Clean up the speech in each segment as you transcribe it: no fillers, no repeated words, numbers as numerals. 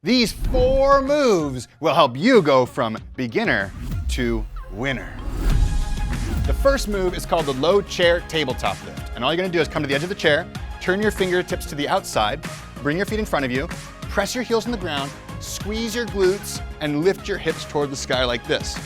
These 4 moves will help you go from beginner to winner. The first move is called the low chair tabletop lift. And all you're gonna do is come to the edge of the chair, turn your fingertips to the outside, bring your feet in front of you, press your heels on the ground, squeeze your glutes, and lift your hips toward the sky like this.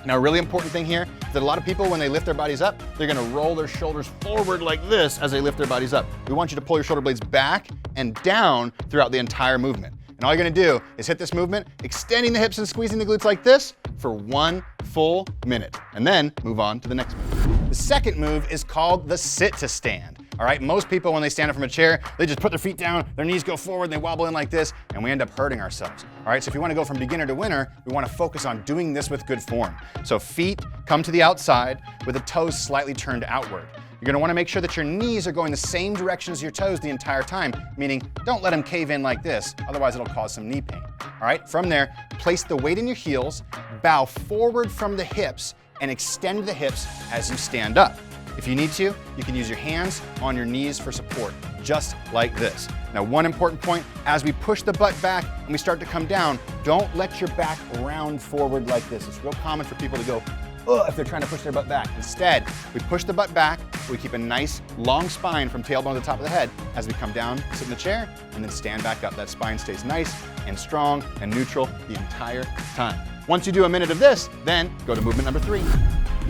Now, a really important thing here is that a lot of people, when they lift their bodies up, they're gonna roll their shoulders forward like this as they lift their bodies up. We want you to pull your shoulder blades back and down throughout the entire movement. And all you're gonna do is hit this movement, extending the hips and squeezing the glutes like this for 1 full minute, and then move on to the next move. The second move is called the sit to stand. All right, most people when they stand up from a chair, they just put their feet down, their knees go forward, they wobble in like this, and we end up hurting ourselves. All right, so if you wanna go from beginner to winner, we wanna focus on doing this with good form. So feet come to the outside with the toes slightly turned outward. You're gonna wanna make sure that your knees are going the same direction as your toes the entire time, meaning don't let them cave in like this, otherwise it'll cause some knee pain. All right, from there, place the weight in your heels, bow forward from the hips, and extend the hips as you stand up. If you need to, you can use your hands on your knees for support, just like this. Now, one important point, as we push the butt back and we start to come down, don't let your back round forward like this. It's real common for people to go, ugh, if they're trying to push their butt back. Instead, we push the butt back, we keep a nice long spine from tailbone to the top of the head as we come down, sit in the chair, and then stand back up. That spine stays nice and strong and neutral the entire time. Once you do a minute of this, then go to movement number 3.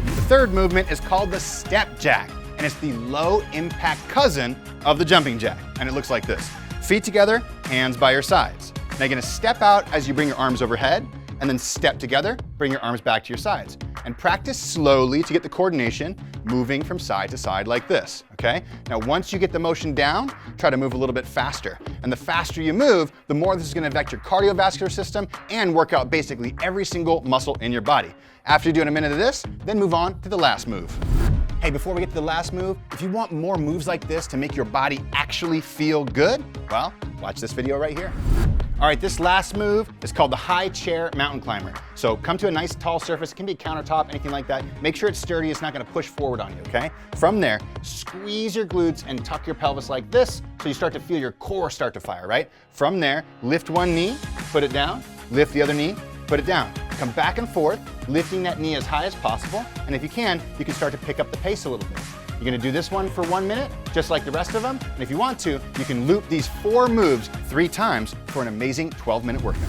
The third movement is called the step jack, and it's the low impact cousin of the jumping jack. And it looks like this. Feet together, hands by your sides. Now you're gonna step out as you bring your arms overhead, and then step together, bring your arms back to your sides. And practice slowly to get the coordination, moving from side to side like this, okay? Now once you get the motion down, try to move a little bit faster. And the faster you move, the more this is gonna affect your cardiovascular system and work out basically every single muscle in your body. After you're doing a minute of this, then move on to the last move. Hey, before we get to the last move, if you want more moves like this to make your body actually feel good, well, watch this video right here. All right, this last move is called the high chair mountain climber. So come to a nice tall surface, it can be a countertop, anything like that. Make sure it's sturdy, it's not gonna push forward on you, okay? From there, squeeze your glutes and tuck your pelvis like this so you start to feel your core start to fire, right? From there, lift one knee, put it down, lift the other knee, put it down. Come back and forth, lifting that knee as high as possible, and if you can start to pick up the pace a little bit. You're gonna do this one for 1 minute, just like the rest of them, and if you want to, you can loop these 4 moves 3 times for an amazing 12-minute workout.